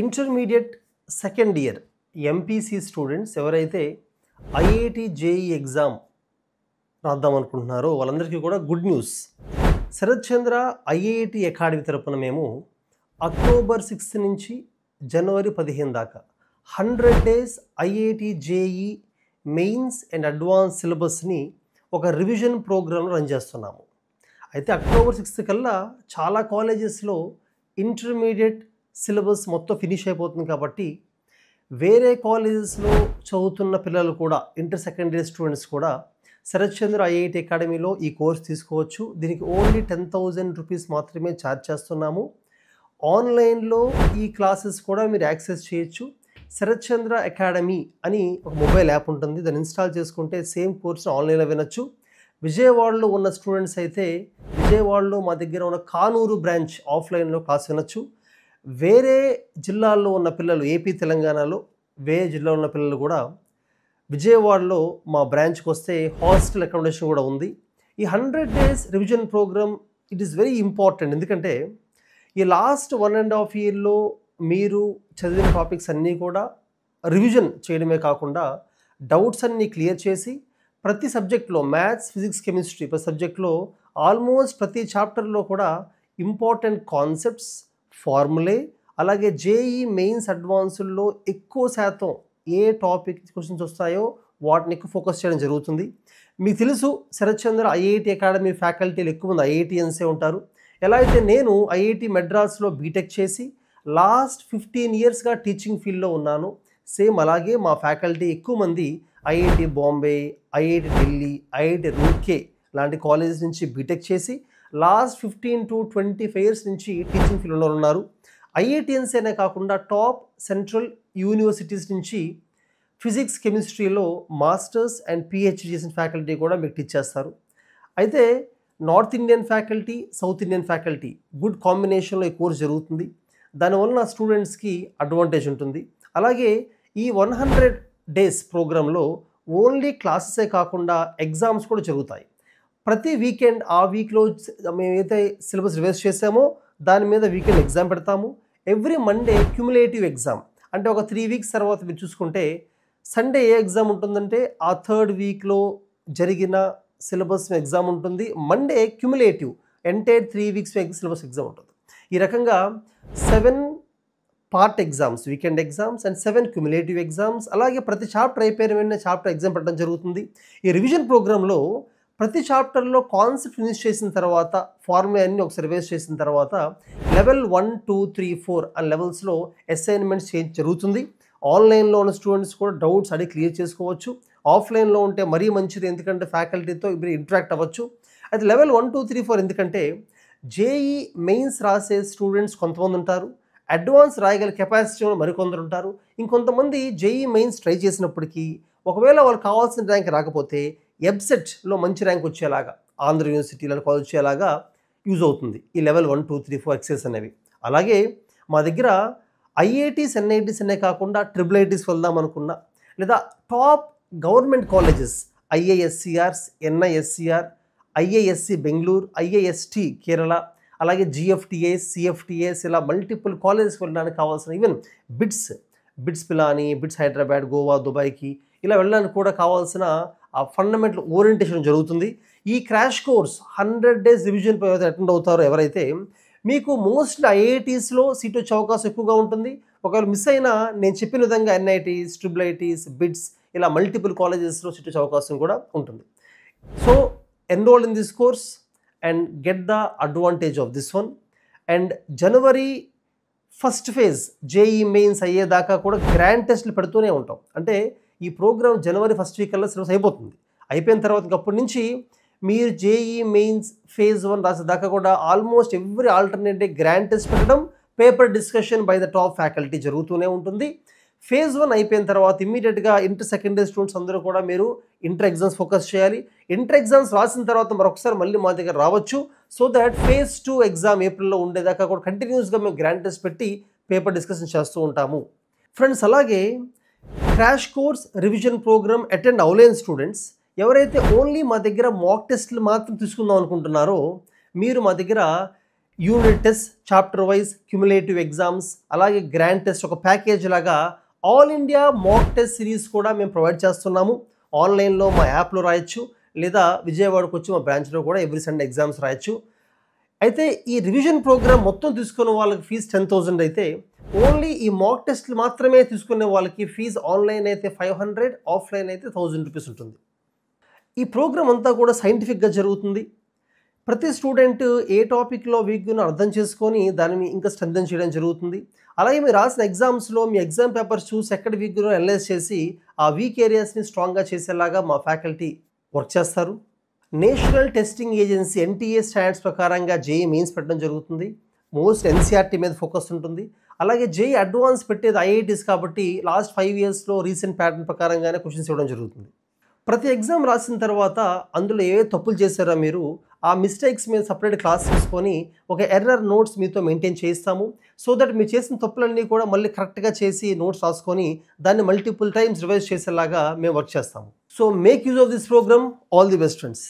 Intermediate second year MPC students ఎవరైతే IIT JEE exam రాద్దాం అనుకుంటున్నారో వాళ్ళందరికీ కూడా గుడ్ న్యూస్. శరత్ చంద్ర ఐఐటి అకాడమీ తరపున మేము అక్టోబర్ 6 నుంచి జనవరి 15 దాకా 100 days IIT JEE Mains and advance సిలబస్ని ఒక రివిజన్ ప్రోగ్రామ్ రన్ చేస్తున్నాము. అయితే అక్టోబర్ 6 కల్లా చాలా కాలేజెస్లో ఇంటర్మీడియట్ సిలబస్ మొత్తం ఫినిష్ అయిపోతుంది కాబట్టి వేరే కాలేజెస్లో చదువుతున్న పిల్లలు కూడా ఇంటర్ సెకండరీ స్టూడెంట్స్ కూడా శరత్ చంద్ర ఐఐటి అకాడమీలో ఈ కోర్స్ తీసుకోవచ్చు. దీనికి ఓన్లీ 10,000 రూపీస్ మాత్రమే ఛార్జ్ చేస్తున్నాము. ఆన్లైన్లో ఈ క్లాసెస్ కూడా మీరు యాక్సెస్ చేయొచ్చు. శరత్ చంద్ర అకాడమీ అని ఒక మొబైల్ యాప్ ఉంటుంది, దాన్ని ఇన్స్టాల్ చేసుకుంటే సేమ్ కోర్స్ని ఆన్లైన్లో వినొచ్చు. విజయవాడలో ఉన్న స్టూడెంట్స్ అయితే విజయవాడలో మా దగ్గర ఉన్న కానూరు బ్రాంచ్ ఆఫ్లైన్లో క్లాస్ వినొచ్చు. వేరే జిల్లాల్లో ఉన్న పిల్లలు ఏపీ తెలంగాణలో వేరే జిల్లాలో ఉన్న పిల్లలు కూడా విజయవాడలో మా బ్రాంచ్కి వస్తే హాస్టల్ అకామిడేషన్ కూడా ఉంది. ఈ 100 days revision programme it is very important. ఎందుకంటే ఈ లాస్ట్ 1.5 yearలో మీరు చదివిన టాపిక్స్ అన్నీ కూడా రివిజన్ చేయడమే కాకుండా డౌట్స్ అన్నీ క్లియర్ చేసి ప్రతి సబ్జెక్ట్లో మ్యాథ్స్, ఫిజిక్స్, కెమిస్ట్రీ ప్రతి సబ్జెక్ట్లో ఆల్మోస్ట్ ప్రతి చాప్టర్లో కూడా ఇంపార్టెంట్ కాన్సెప్ట్స్, ఫార్ములే, అలాగే జేఈ మెయిన్స్ అడ్వాన్స్డ్లో ఎక్కువ శాతం ఏ టాపిక్ క్వశ్చన్స్ వస్తాయో వాటిని ఎక్కువ ఫోకస్ చేయడం జరుగుతుంది. మీకు తెలుసు శరత్ చంద్ర ఐఐటి అకాడమీ ఫ్యాకల్టీలు ఎక్కువ మంది ఐఐటియన్సే ఉంటారు. ఎలా అయితే నేను ఐఐటి మెడ్రాస్లో బీటెక్ చేసి లాస్ట్ 15 yearsగా టీచింగ్ ఫీల్డ్లో ఉన్నాను, సేమ్ అలాగే మా ఫ్యాకల్టీ ఎక్కువ మంది IIT Bombay, IIT Delhi, IIT Roorkee లాంటి కాలేజెస్ నుంచి బీటెక్ చేసి లాస్ట్ 15 to 25 years నుంచి టీచింగ్ ఫీల్డ్లో ఉన్నారు. ఐఐటియన్సేనే కాకుండా టాప్ సెంట్రల్ యూనివర్సిటీస్ నుంచి ఫిజిక్స్, కెమిస్ట్రీలో మాస్టర్స్ అండ్ పిహెచ్డి చేసిన ఫ్యాకల్టీ కూడా మీకు టీచ్ చేస్తారు. అయితే north Indian faculty, south Indian faculty good కాంబినేషన్లో ఈ కోర్స్ జరుగుతుంది. దానివల్ల స్టూడెంట్స్కి అడ్వాంటేజ్ ఉంటుంది. అలాగే ఈ 100 days ప్రోగ్రాంలో ఓన్లీ క్లాసెసే కాకుండా ఎగ్జామ్స్ కూడా జరుగుతాయి. ప్రతి వీకెండ్ ఆ వీక్లో మేమైతే సిలబస్ రివైజ్ చేసామో దాని మీద వీకెండ్ ఎగ్జామ్ పెడతాము. ఎవ్రీ మండే క్యుములేటివ్ ఎగ్జామ్, అంటే ఒక 3 weeks తర్వాత మీరు చూసుకుంటే సండే ఏ ఎగ్జామ్ ఉంటుందంటే ఆ 3rd weekలో జరిగిన సిలబస్ ఎగ్జామ్ ఉంటుంది. Monday cumulative entire 3 weeks syllabus exam ఉంటుంది. ఈ రకంగా 7 part exams, weekend exams and 7 cumulative exams, అలాగే ప్రతి చాప్టర్ అయిపోయిన వెంటనే చాప్టర్ ఎగ్జామ్ పెట్టడం జరుగుతుంది. ఈ రివిజన్ ప్రోగ్రాంలో ప్రతి చాప్టర్లో కాన్సెప్ట్ ఫినిష్ చేసిన తర్వాత ఫార్ములా అన్ని ఒకసారి రివైజ్ చేసిన తర్వాత లెవెల్ 1, 2, 3, 4 అనే లెవెల్స్లో అసైన్మెంట్స్ జరుగుతుంది. ఆన్లైన్లో ఉన్న స్టూడెంట్స్ కూడా డౌట్స్ అడిగి క్లియర్ చేసుకోవచ్చు. ఆఫ్లైన్లో ఉంటే మరీ మంచిది, ఎందుకంటే ఫ్యాకల్టీతో ఇప్పుడు ఇంటరాక్ట్ అవ్వచ్చు. అయితే లెవెల్ 1, 2, 3, 4 ఎందుకంటే జేఈ మెయిన్స్ రాసే స్టూడెంట్స్ కొంతమంది ఉంటారు, అడ్వాన్స్ రాయగల కెపాసిటీ మరికొందరు ఉంటారు. ఇంకొంతమంది జేఈ మెయిన్స్ ట్రై చేసినప్పటికీ ఒకవేళ వాళ్ళకి కావాల్సిన ర్యాంక్ రాకపోతే ఎబ్సెట్లో మంచి ర్యాంక్ వచ్చేలాగా ఆంధ్ర యూనివర్సిటీలో కాలేజ్ వచ్చేలాగా యూజ్ అవుతుంది ఈ లెవెల్ 1, 2, 3, 4 ఎక్సెస్ అనేవి. అలాగే మా దగ్గర ఐఐటీస్, ఎన్ఐటీస్ అనే కాకుండా ట్రిపుల్ వెళ్దాం అనుకున్నా, లేదా top government colleges IISERs, NISER, IISc Bengaluru, IIST Kerala, అలాగే జిఎఫ్టిఏస్, సిఎఫ్టిఏస్ ఇలా మల్టిపుల్ కాలేజెస్కి వెళ్ళడానికి కావాల్సిన even BITS Pilani, BITS Hyderabad, Goa, దుబాయ్కి ఇలా వెళ్ళడానికి కూడా కావాల్సిన ఆ ఫండమెంటల్ ఓరియంటేషన్ జరుగుతుంది. ఈ crash course 100 days revision attend అవుతారో ఎవరైతే మీకు మోస్ట్లీ ఐఐటీస్లో సీట్ వచ్చే అవకాశం ఎక్కువగా ఉంటుంది. ఒకవేళ మిస్ అయినా నేను చెప్పిన విధంగా ఎన్ఐటీస్, ట్రిపుల్ ఐటీస్, బిట్స్ ఇలా మల్టిపుల్ కాలేజెస్లో సీట్ వచ్చే అవకాశం కూడా ఉంటుంది. So enrol in this course and get the advantage of this one. And January 1st phase JEE mains అయ్యేదాకా కూడా గ్రాండ్ టెస్ట్లు పెడుతూనే ఉంటాం. అంటే ఈ ప్రోగ్రామ్ జనవరి 1st week కల్లా సిలబస్ అయిపోతుంది. అయిపోయిన తర్వాత అప్పటి నుంచి మీరు జేఈ మెయిన్స్ phase 1 రాసేదాకా కూడా almost every alternate day grand test పెట్టడం, paper discussion by the top faculty జరుగుతూనే ఉంటుంది. phase 1 అయిపోయిన తర్వాత ఇమ్మీడియట్గా ఇంటర్ సెకండరీ స్టూడెంట్స్ అందరూ కూడా మీరు ఇంటర్ ఎగ్జామ్స్ ఫోకస్ చేయాలి. ఇంటర్ ఎగ్జామ్స్ రాసిన తర్వాత మరొకసారి మళ్ళీ మా దగ్గర రావచ్చు. సో దట్ phase 2 ఎగ్జామ్ ఏప్రిల్లో ఉండేదాకా కూడా కంటిన్యూస్గా మేము గ్రాండ్ టెస్ట్ పెట్టి పేపర్ డిస్కషన్ చేస్తూ ఉంటాము. ఫ్రెండ్స్, అలాగే crash course revision program attend అవ్వలేని స్టూడెంట్స్ ఎవరైతే ఓన్లీ మా దగ్గర మాక్ టెస్ట్లు మాత్రం తీసుకుందాం అనుకుంటున్నారో మీరు మా దగ్గర unit test, chapter wise, cumulative exams, అలాగే గ్రాండ్ టెస్ట్ ఒక ప్యాకేజ్ లాగా all India mock test series కూడా మేము ప్రొవైడ్ చేస్తున్నాము. ఆన్లైన్లో మా యాప్లో రాయొచ్చు, లేదా విజయవాడకు వచ్చి మా బ్రాంచ్లో కూడా ఎవ్రీ సండే ఎగ్జామ్స్ రాయొచ్చు. అయితే ఈ రివిజన్ ప్రోగ్రామ్ మొత్తం తీసుకున్న వాళ్ళకి ఫీజు 10,000 అయితే, ఓన్లీ ఈ మాక్ టెస్ట్లు మాత్రమే తీసుకునే వాళ్ళకి ఫీజు ఆన్లైన్ అయితే 500, ఆఫ్లైన్ అయితే 1000 రూపీస్ ఉంటుంది. ఈ ప్రోగ్రామ్ అంతా కూడా సైంటిఫిక్గా జరుగుతుంది. ప్రతి స్టూడెంట్ ఏ టాపిక్లో వీక్ను అర్థం చేసుకొని దానిని ఇంకా స్ట్రెంథెన్ చేయడం జరుగుతుంది. అలాగే మీరు రాసిన ఎగ్జామ్స్లో మీ ఎగ్జామ్ పేపర్స్ చూసి ఎక్కడ వీక్ను అనలైజ్ చేసి ఆ వీక్ ఏరియాస్ని స్ట్రాంగ్గా చేసేలాగా మా ఫ్యాకల్టీ వర్క్ చేస్తారు. National testing agency NTA standards ప్రకారంగా JEE మెయిన్స్ పెట్టడం జరుగుతుంది. మోస్ట్ NCERT మీద ఫోకస్ ఉంటుంది. అలాగే JEE అడ్వాన్స్ పెట్టేది IITs కాబట్టి లాస్ట్ 5 ఇయర్స్లో రీసెంట్ ప్యాటర్న్ ప్రకారంగానే క్వశ్చన్స్ ఇవ్వడం జరుగుతుంది. ప్రతి ఎగ్జామ్ రాసిన తర్వాత అందులో ఏ తప్పులు చేశారో మీరు ఆ మిస్టేక్స్ మీద సపరేట్ క్లాస్ తీసుకొని ఒక ఎర్రర్ నోట్స్ మీతో మెయింటైన్ చేయిస్తాము. సో దట్ మీరు చేసిన తప్పులన్నీ కూడా మళ్ళీ కరెక్ట్గా చేసి నోట్స్ రాసుకొని దాన్ని మల్టిపుల్ టైమ్స్ రివైజ్ చేసేలాగా మేము వర్క్ చేస్తాము. So make use of this programme. All the best friends.